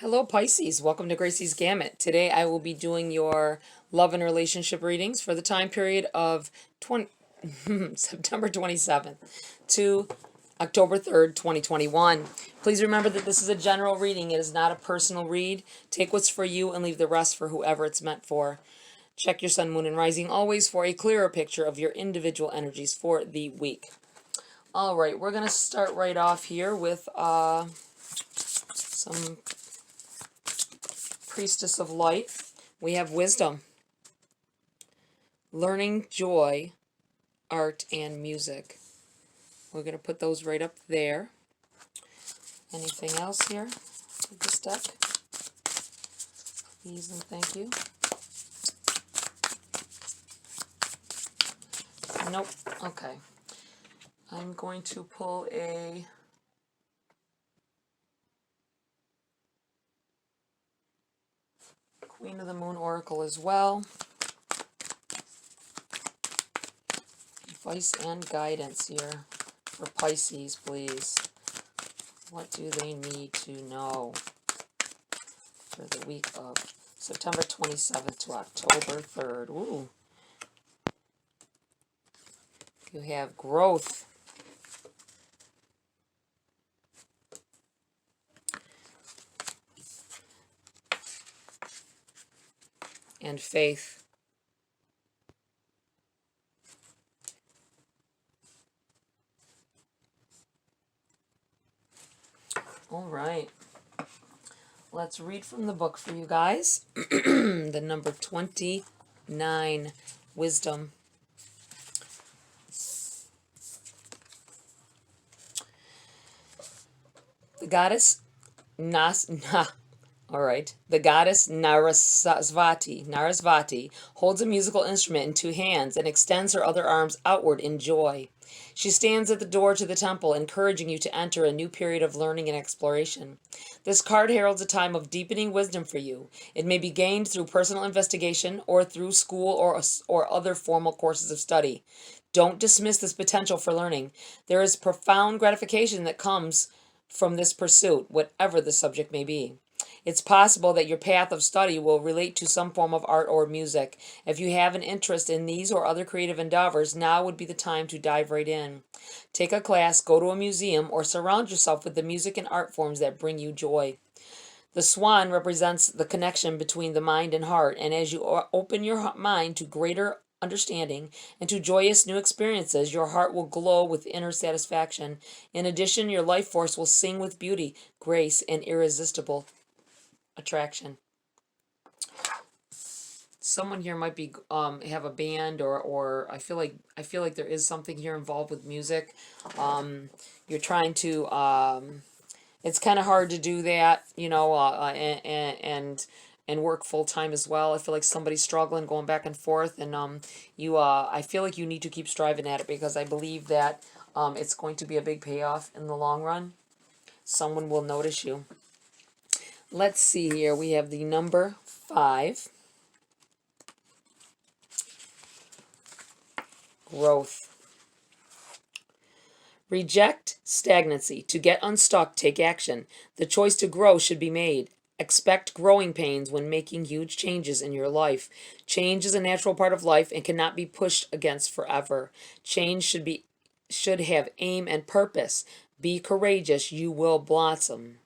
Hello Pisces, welcome to Gracie's Gamut. Today I will be doing your love and relationship readings for the time period of September 27th to October 3rd, 2021. Please remember that this is a general reading. It is not a personal read. Take what's for you and leave the rest for whoever it's meant for. Check your sun, moon, and rising always for a clearer picture of your individual energies for the week. All right, we're going to start right off here with some Priestess of Light. We have wisdom, learning, joy, art, and music. We're going to put those right up there. Anything else here with this deck? Please and thank you. Nope. Okay. I'm going to pull a Queen of the Moon Oracle as well. Advice and guidance here for Pisces, please. What do they need to know for the week of September 27th to October 3rd? Ooh. You have growth. And faith. All right. Let's read from the book for you guys. The number 29, Wisdom. The goddess The goddess Narasvati holds a musical instrument in two hands and extends her other arms outward in joy. She stands at the door to the temple, encouraging you to enter a new period of learning and exploration. This card heralds a time of deepening wisdom for you. It may be gained through personal investigation or through school or other formal courses of study. Don't dismiss this potential for learning. There is profound gratification that comes from this pursuit, whatever the subject may be. It's possible that your path of study will relate to some form of art or music. If you have an interest in these or other creative endeavors, now would be the time to dive right in. Take a class, go to a museum, or surround yourself with the music and art forms that bring you joy. The swan represents the connection between the mind and heart, and as you open your mind to greater understanding and to joyous new experiences, your heart will glow with inner satisfaction. In addition, your life force will sing with beauty, grace, and irresistible attraction. Someone here might be have a band or I feel like there is something here involved with music. You're trying to it's kind of hard to do that, and work full time as well. I feel like somebody's struggling going back and forth, and I feel like you need to keep striving at it because I believe that it's going to be a big payoff in the long run. Someone will notice you. Let's see here. We have the number 5. Growth. Reject stagnancy. To get unstuck, take action. The choice to grow should be made. Expect growing pains when making huge changes in your life. Change is a natural part of life and cannot be pushed against forever. Change should have aim and purpose. Be courageous, you will blossom.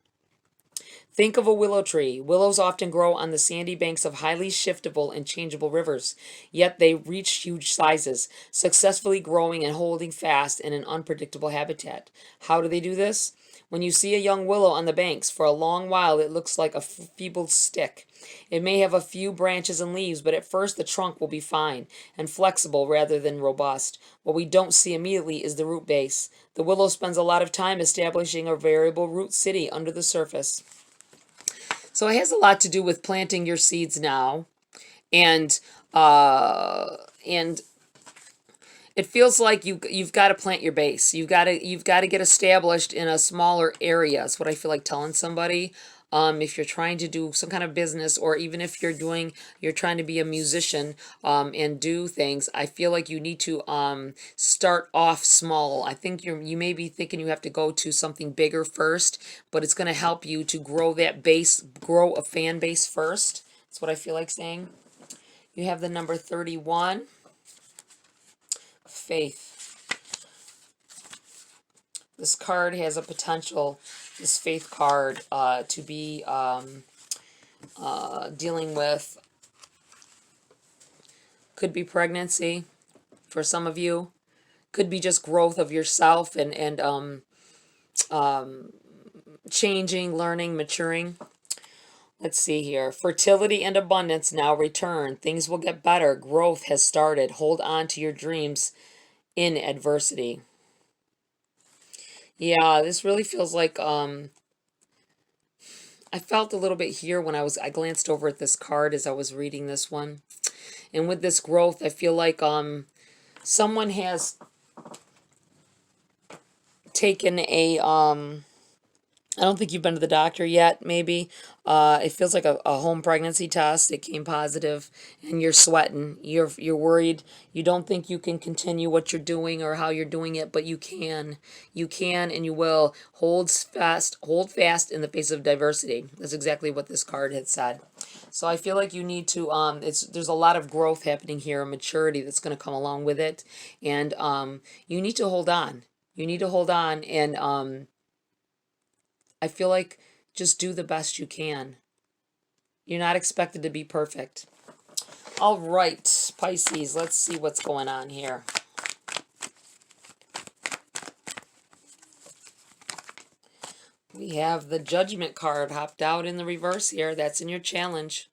Think of a willow tree. Willows often grow on the sandy banks of highly shiftable and changeable rivers, yet they reach huge sizes, successfully growing and holding fast in an unpredictable habitat. How do they do this? When you see a young willow on the banks, for a long while it looks like a feeble stick. It may have a few branches and leaves, but at first the trunk will be fine and flexible rather than robust. What we don't see immediately is the root base. The willow spends a lot of time establishing a variable root city under the surface. So it has a lot to do with planting your seeds now, and it feels like you've got to plant your base. You've got to get established in a smaller area. That's what I feel like telling somebody. if you're trying to do some kind of business, or even if you're trying to be a musician, and do things, I feel like you need to start off small. I think you may be thinking you have to go to something bigger first, but it's going to help you to grow that base, grow a fan base first. That's what I feel like saying. You have the number 31, faith. This card has a potential, this faith card, to be dealing with, could be pregnancy for some of you, could be just growth of yourself, and changing, learning, maturing. Let's see here. Fertility and abundance now return. Things will get better. Growth has started. Hold on to your dreams in adversity. Yeah, this really feels like I felt a little bit here when I glanced over at this card as I was reading this one. And with this growth, I feel like someone has taken a I don't think you've been to the doctor yet, maybe. It feels like a home pregnancy test. It came positive, and you're sweating. You're worried. You don't think you can continue what you're doing or how you're doing it, but you can. You can and you will. Hold fast in the face of diversity. That's exactly what this card had said. So I feel like you need to there's a lot of growth happening here, a maturity that's going to come along with it. And you need to hold on. You need to hold on, and I feel like just do the best you can. You're not expected to be perfect. All right, Pisces, let's see what's going on here. We have the Judgment card hopped out in the reverse here. That's in your challenge.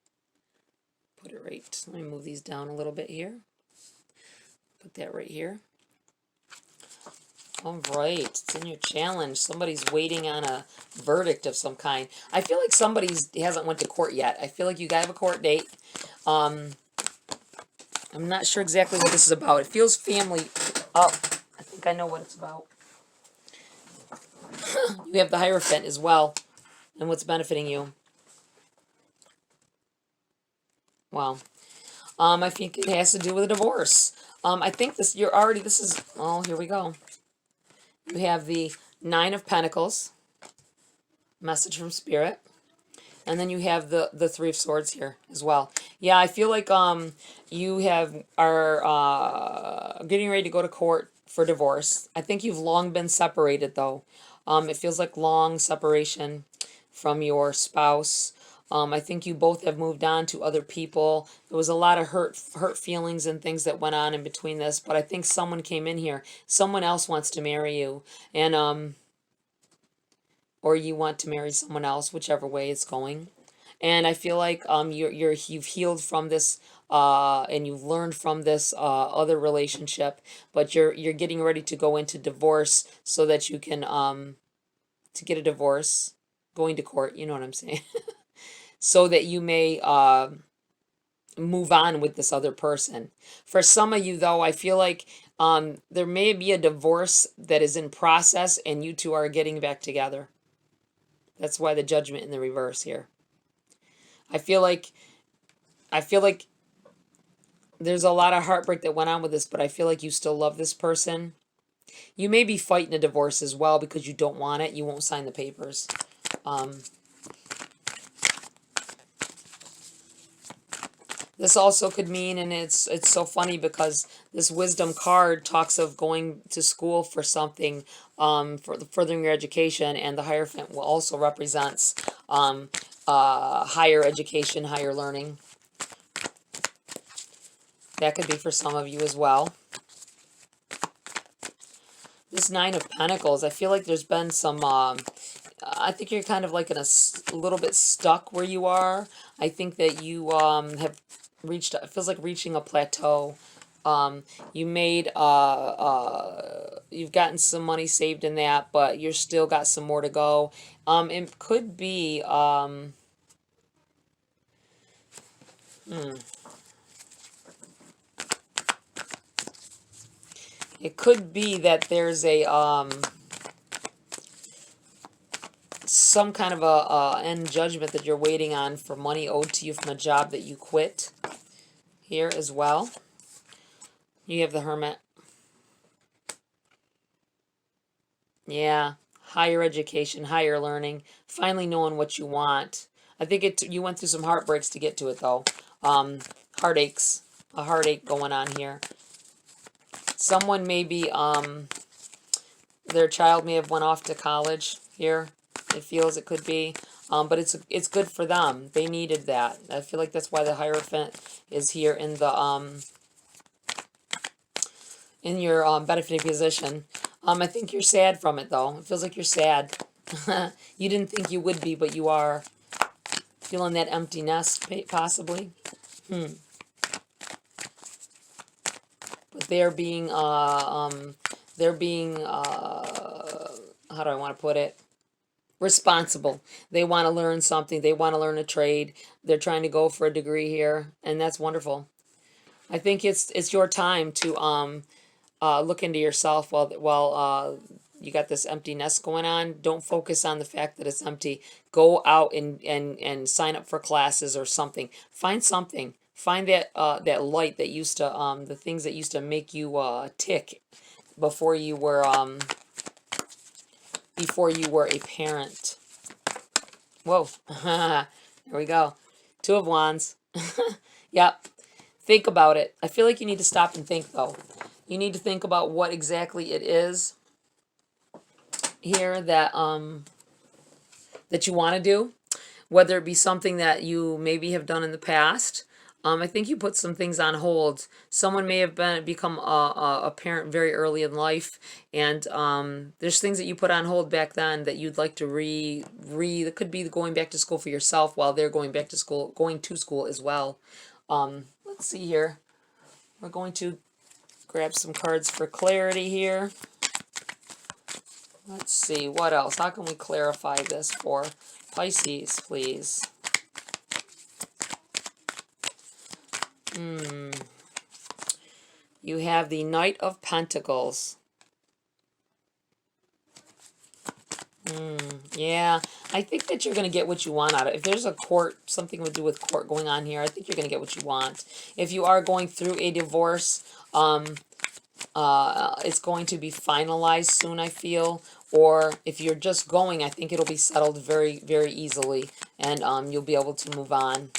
Put it right. Let me move these down a little bit here. Put that right here. All right, it's in your challenge. Somebody's waiting on a verdict of some kind. I feel like somebody hasn't went to court yet. I feel like you have a court date. I'm not sure exactly what this is about. It feels family. Oh, I think I know what it's about. You have the Hierophant as well, and what's benefiting you. Wow. I think it has to do with a divorce. I think this is, oh, here we go. You have the Nine of Pentacles, message from Spirit. And then you have the Three of Swords here as well. Yeah, I feel like you are getting ready to go to court for divorce. I think you've long been separated, though. It feels like long separation from your spouse. I think you both have moved on to other people. There was a lot of hurt feelings and things that went on in between this, but I think someone came in here. Someone else wants to marry you, and or you want to marry someone else, whichever way it's going. And I feel like you've healed from this, and you've learned from this other relationship, but you're getting ready to go into divorce so that you can to get a divorce, going to court, you know what I'm saying? So that you may move on with this other person. For some of you, though, I feel like there may be a divorce that is in process and you two are getting back together. That's why the Judgment in the reverse here. I feel like there's a lot of heartbreak that went on with this, but I feel like you still love this person. You may be fighting a divorce as well because you don't want it. You won't sign the papers. This also could mean, and it's so funny because this Wisdom card talks of going to school for something, for furthering your education, and the Hierophant will also represents higher education, higher learning. That could be for some of you as well. This Nine of Pentacles, I feel like there's been some, I think you're kind of like in a little bit stuck where you are. I think that you have reached, it feels like reaching a plateau. You made, you've gotten some money saved in that, but you're still got some more to go. It could be, it could be that there's a, some kind of a end judgment that you're waiting on for money owed to you from a job that you quit here as well. You have the Hermit. Yeah, higher education, higher learning, finally knowing what you want. I think you went through some heartbreaks to get to it though. Heartaches, a heartache going on here. Someone maybe their child may have went off to college here. It feels it could be. But it's good for them. They needed that. I feel like that's why the Hierophant is here in the in your benefiting position. I think you're sad from it though. It feels like you're sad. You didn't think you would be, but you are. Feeling that empty nest, possibly. But they're being how do I want to put it? Responsible. They want to learn something. They want to learn a trade. They're trying to go for a degree here, and that's wonderful. I think it's your time to look into yourself while you got this empty nest going on. Don't focus on the fact that it's empty. Go out and sign up for classes or something. Find something. Find that that light that used to the things that used to make you tick before you were a parent. Whoa. There we go. Two of Wands. Yep. Think about it. I feel like you need to stop and think though. You need to think about what exactly it is here that that you want to do, whether it be something that you maybe have done in the past. I think you put some things on hold. Someone may have become a parent very early in life, and there's things that you put on hold back then that you'd like to that could be going back to school for yourself while they're going to school as well. Let's see here. We're going to grab some cards for clarity here. Let's see, what else? How can we clarify this for Pisces, please? You have the Knight of Pentacles. Yeah, I think that you're going to get what you want out of it. If there's a court, something to do with court going on here, I think you're going to get what you want. If you are going through a divorce, it's going to be finalized soon, I feel. Or if you're just going, I think it'll be settled very, very easily, and you'll be able to move on.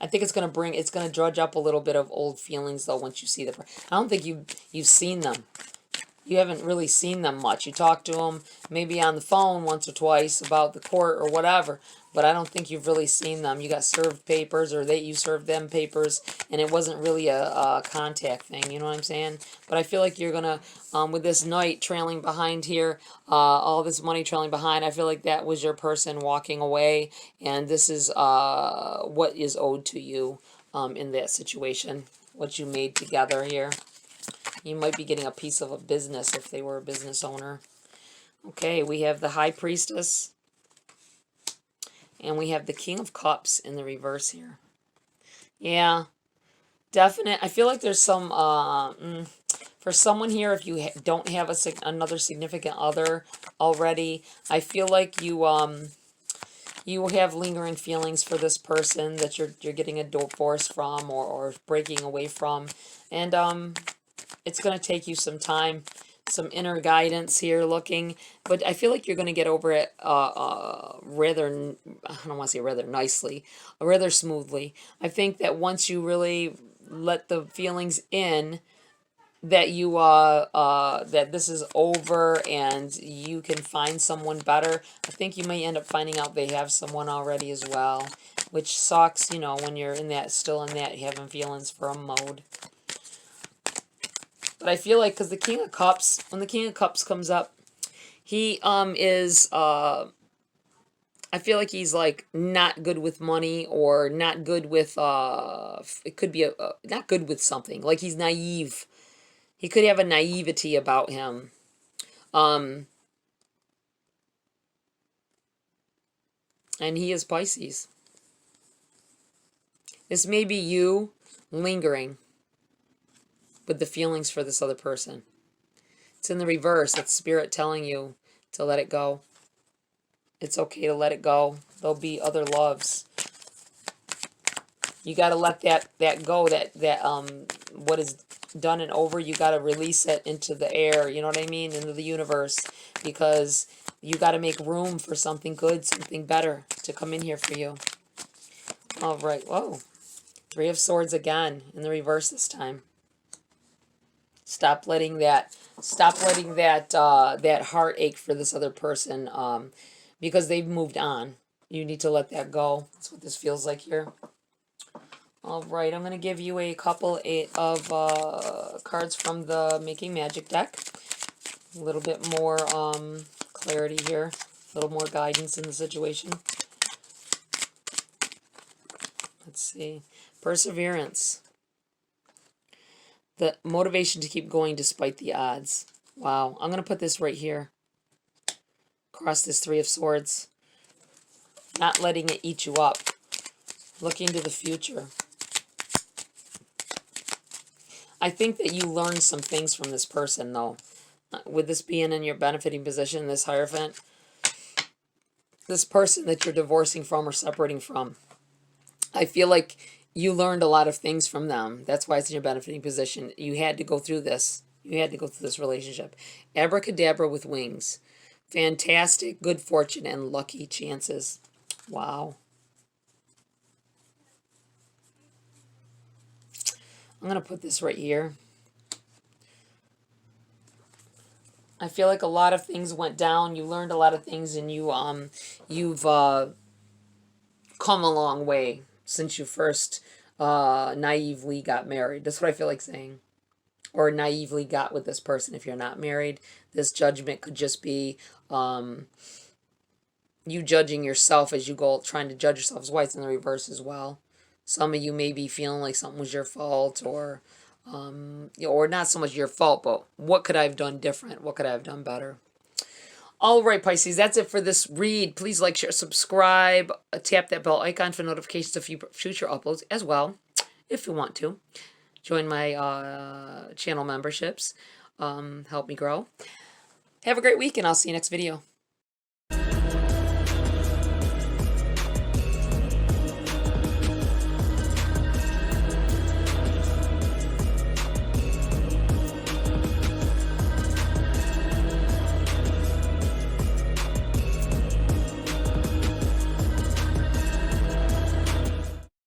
I think it's going to drudge up a little bit of old feelings, though, once you see them. I don't think you've seen them. You haven't really seen them much. You talk to them maybe on the phone once or twice about the court or whatever, but I don't think you've really seen them. You got served papers, or you served them papers, and it wasn't really a contact thing, you know what I'm saying? But I feel like you're going to, with this Knight trailing behind here, all this money trailing behind, I feel like that was your person walking away, and this is what is owed to you in that situation, what you made together here. You might be getting a piece of a business if they were a business owner. Okay, we have the High Priestess. And we have the King of Cups in the reverse here. Yeah, definite. I feel like there's some, for someone here, if you don't have another significant other already, I feel like you have lingering feelings for this person that you're getting a divorce from or breaking away from. And, it's going to take you some time, some inner guidance here looking, but I feel like you're going to get over it rather, I don't want to say rather nicely, rather smoothly. I think that once you really let the feelings in, that you that this is over and you can find someone better. I think you may end up finding out they have someone already as well, which sucks, you know, when you're still in that having feelings for a mode. But I feel like, because the King of Cups, when the King of Cups comes up, he is, I feel like he's like not good with money, or not good with, it could be not good with something. Like he's naive. He could have a naivety about him. And he is Pisces. This may be you lingering with the feelings for this other person. It's in the reverse. It's Spirit telling you to let it go. It's okay to let it go. There'll be other loves. You got to let that go. That what is done and over, you got to release it into the air. You know what I mean? Into the universe, because you got to make room for something good, something better to come in here for you. All right. Whoa. Three of Swords again in the reverse this time. Stop letting that that heartache for this other person, because they've moved on. You need to let that go. That's what this feels like here. All right, I'm going to give you a couple of cards from the Making Magic deck. A little bit more clarity here. A little more guidance in the situation. Let's see. Perseverance. The motivation to keep going despite the odds. Wow. I'm going to put this right here. Across this Three of Swords. Not letting it eat you up. Looking to the future. I think that you learned some things from this person, though. With this being in your benefiting position, this Hierophant, this person that you're divorcing from or separating from, I feel like you learned a lot of things from them. That's why it's in your benefiting position. You had to go through this. You had to go through this relationship. Abracadabra with wings. Fantastic, good fortune, and lucky chances. Wow. I'm going to put this right here. I feel like a lot of things went down. You learned a lot of things, and you've come a long way since you first naively got married. That's what I feel like saying. Or naively got with this person if you're not married. This judgment could just be you judging yourself as you go, trying to judge yourself. As White's in the reverse as well. Some of you may be feeling like something was your fault, or not so much your fault, but what could I have done different? What could I have done better? All right, Pisces, that's it for this read. Please like, share, subscribe, tap that bell icon for notifications of future uploads as well, if you want to. Join my channel memberships. Help me grow. Have a great week, and I'll see you next video.